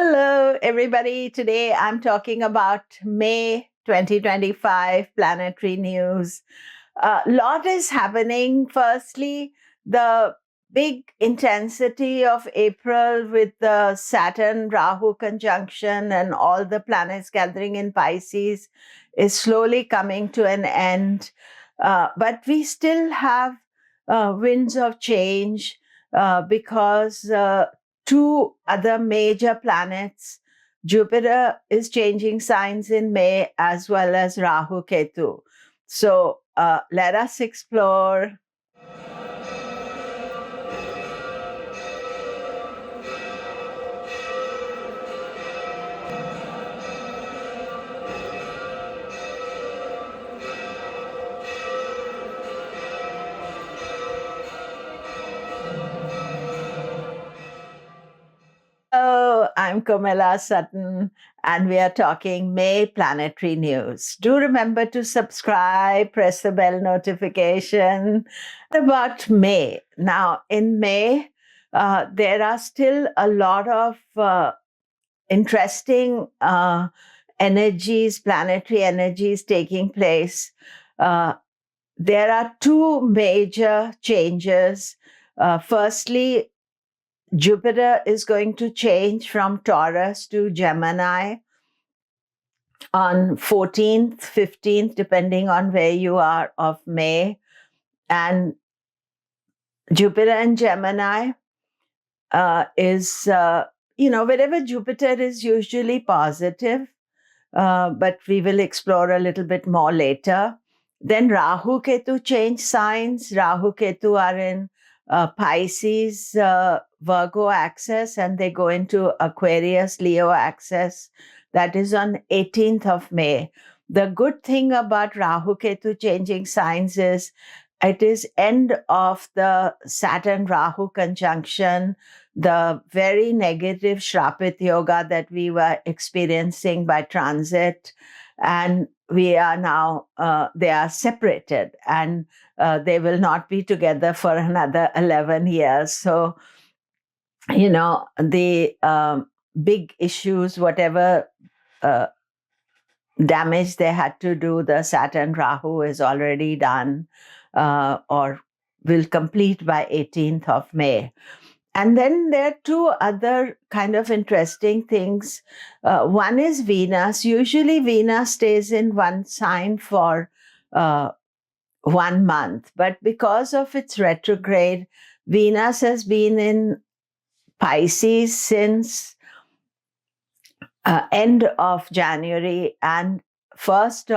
Hello, everybody. Today I'm talking about May 2025 planetary news. A lot is happening. Firstly, the big intensity of April with the Saturn Rahu conjunction and all the planets gathering in Pisces is slowly coming to an end. But we still have winds of change because two other major planets, Jupiter is changing signs in May, as well as Rahu Ketu. So let us explore. Hello, I'm Komilla Sutton, and we are talking May planetary news. Do remember to subscribe, press the bell notification. About May. Now, in May, there are still a lot of interesting energies, planetary energies taking place. There are two major changes. Firstly, Jupiter is going to change from Taurus to Gemini on 14th, 15th, depending on where you are, of May. And Jupiter and Gemini is, wherever Jupiter is usually positive, but we will explore a little bit more later. Then Rahu Ketu change signs. Rahu Ketu are in Pisces, Virgo axis, and they go into Aquarius, Leo axis. That is on 18th of May. The good thing about Rahu Ketu changing signs is it is end of the Saturn Rahu conjunction, the very negative Shrapit Yoga that we were experiencing by transit. And we are now, they are separated, and they will not be together for another 11 years. So, the big issues, whatever damage they had to do, the Saturn Rahu is already done or will complete by 18th of May. And then there are two other kind of interesting things. One is Venus. Usually Venus stays in one sign for 1 month. But because of its retrograde, Venus has been in Pisces since end of January, and 1st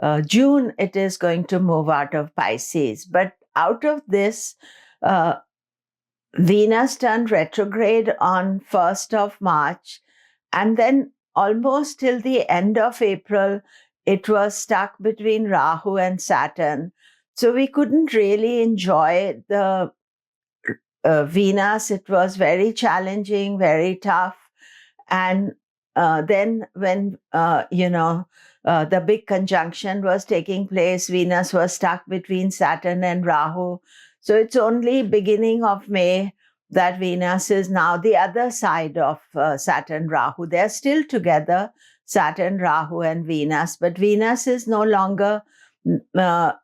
of June, it is going to move out of Pisces. But out of this, Venus turned retrograde on 1st of March, and then almost till the end of April, it was stuck between Rahu and Saturn. So we couldn't really enjoy the Venus. It was very challenging, very tough. And then when, the big conjunction was taking place, Venus was stuck between Saturn and Rahu. So it's only beginning of May that Venus is now the other side of Saturn Rahu. They're still together, Saturn, Rahu, and Venus, but Venus is no longer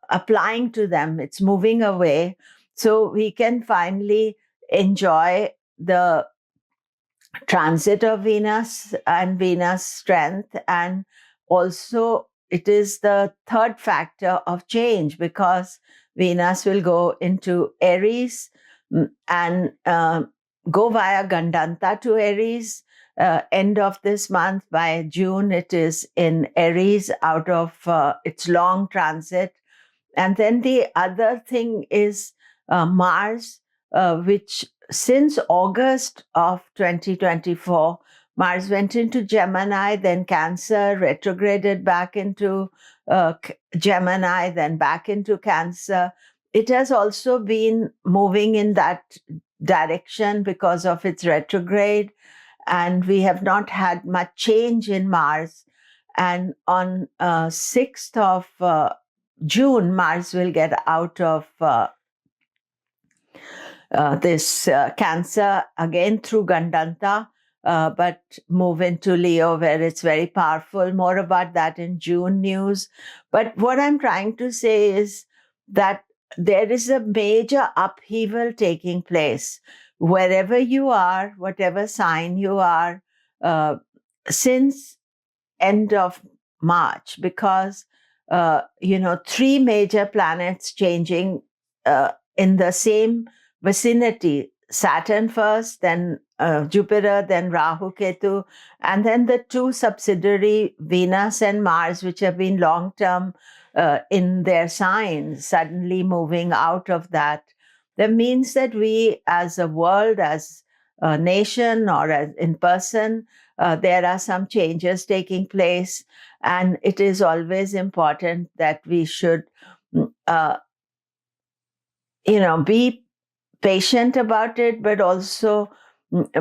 applying to them. It's moving away. So we can finally enjoy the transit of Venus and Venus strength. And also it is the third factor of change, because Venus will go into Aries and go via Gandanta to Aries. End of this month, by June, it is in Aries out of its long transit. And then the other thing is Mars, which since August of 2024, Mars went into Gemini, then Cancer, retrograded back into Gemini, then back into Cancer. It has also been moving in that direction because of its retrograde, and we have not had much change in Mars. And on 6th of June, Mars will get out of this Cancer again through Gandanta but move into Leo, where it's very powerful. More about that in June news. But what I'm trying to say is that there is a major upheaval taking place wherever you are, whatever sign you are, since end of March, because three major planets changing in the same vicinity: Saturn first, then Jupiter, then Rahu Ketu, and then the two subsidiary Venus and Mars, which have been long term in their signs, suddenly moving out of that. That means that we, as a world, as a nation, or as in person, there are some changes taking place, and it is always important that we should, be patient about it, but also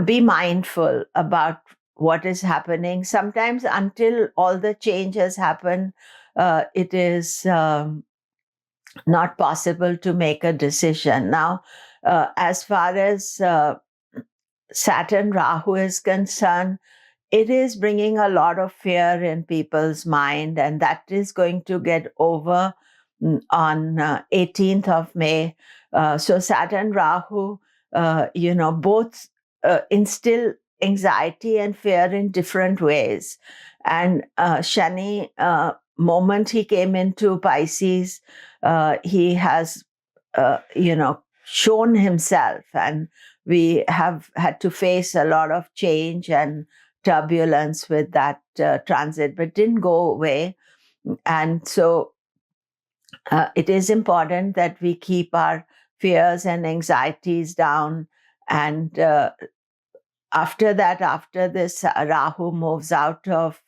be mindful about what is happening. Sometimes, until all the change has happened, it is not possible to make a decision. Now, as far as Saturn Rahu is concerned, it is bringing a lot of fear in people's mind, and that is going to get over on 18th of May. So Saturn Rahu, both instill anxiety and fear in different ways. And Shani, moment he came into Pisces, he has, shown himself, and we have had to face a lot of change and turbulence with that transit, but didn't go away. And so it is important that we keep our fears and anxieties down. And after that, after this, Rahu moves out of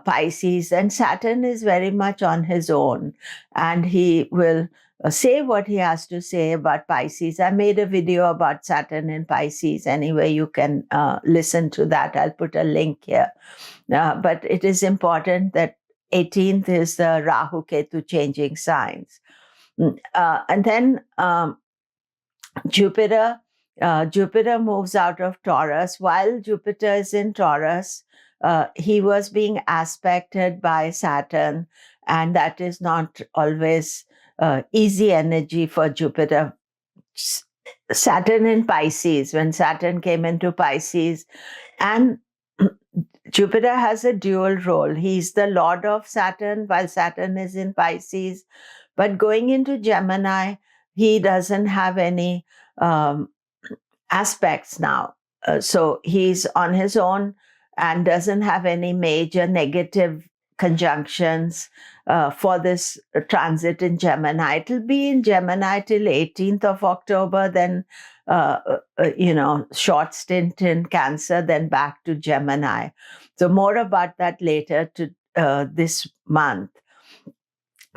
Pisces, and Saturn is very much on his own, and he will say what he has to say about Pisces. I made a video about Saturn in Pisces. Anyway, you can listen to that. I'll put a link here. But it is important that 18th is the Rahu Ketu changing signs. And then Jupiter moves out of Taurus. While Jupiter is in Taurus, he was being aspected by Saturn, and that is not always easy energy for Jupiter. Saturn in Pisces, when Saturn came into Pisces, and Jupiter has a dual role. He's the lord of Saturn while Saturn is in Pisces, but going into Gemini, he doesn't have any aspects now. So he's on his own and doesn't have any major negative conjunctions for this transit in Gemini. It'll be in Gemini till 18th of October, then, short stint in Cancer, then back to Gemini. So more about that later this month.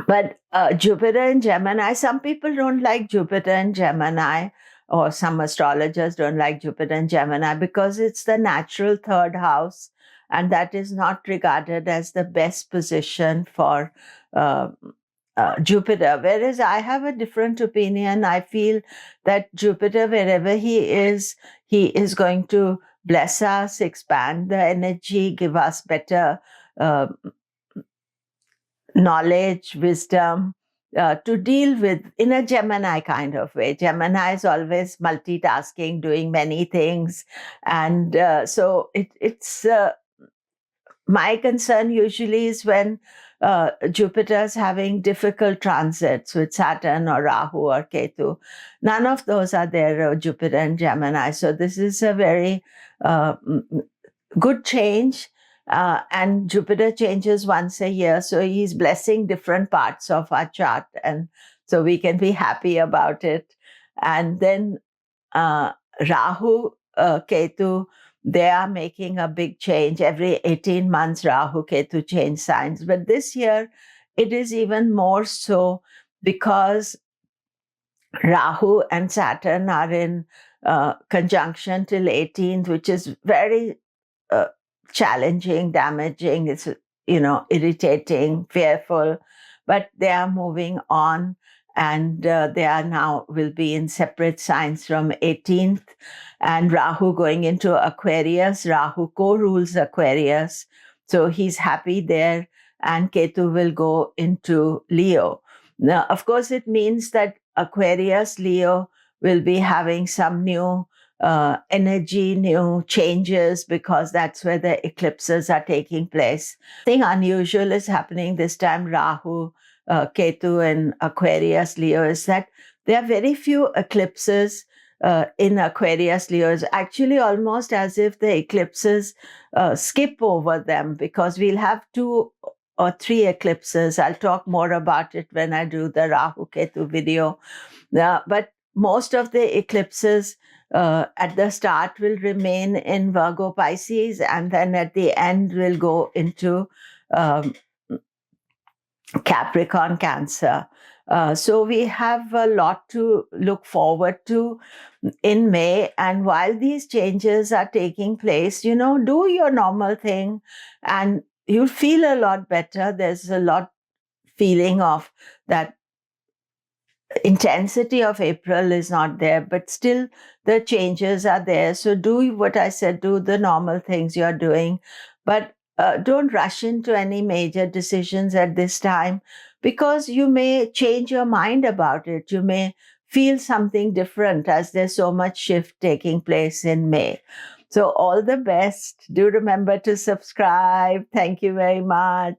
But Jupiter in Gemini, some people don't like Jupiter in Gemini, or some astrologers don't like Jupiter in Gemini because it's the natural third house, and that is not regarded as the best position for Jupiter. Whereas I have a different opinion. I feel that Jupiter, wherever he is going to bless us, expand the energy, give us better knowledge, wisdom, to deal with in a Gemini kind of way. Gemini is always multitasking, doing many things. And so it's my concern usually is when Jupiter's having difficult transits with Saturn or Rahu or Ketu. None of those are there, Jupiter and Gemini. So this is a very good change. And Jupiter changes once a year. So he's blessing different parts of our chart. And so we can be happy about it. And then Rahu, Ketu, they are making a big change. Every 18 months, Rahu, Ketu change signs. But this year, it is even more so because Rahu and Saturn are in conjunction till 18th, which is very challenging, damaging, it's, irritating, fearful, but they are moving on. and they are now will be in separate signs from 18th. And Rahu going into Aquarius. Rahu co-rules Aquarius, so he's happy there. And Ketu will go into Leo. Now, of course, it means that Aquarius, Leo will be having some new energy, new changes, because that's where the eclipses are taking place. Something unusual is happening this time, Rahu, Ketu, and Aquarius, Leo, is that there are very few eclipses in Aquarius, Leo. It's actually almost as if the eclipses skip over them, because we'll have 2 or 3 eclipses. I'll talk more about it when I do the Rahu Ketu video. But most of the eclipses at the start will remain in Virgo, Pisces, and then at the end will go into Capricorn, Cancer. So we have a lot to look forward to in May. And while these changes are taking place, do your normal thing and you'll feel a lot better. There's a lot feeling of that intensity of April is not there, but still the changes are there. So do what I said, do the normal things you're doing, but don't rush into any major decisions at this time, because you may change your mind about it. You may feel something different as there's so much shift taking place in May. So all the best. Do remember to subscribe. Thank you very much.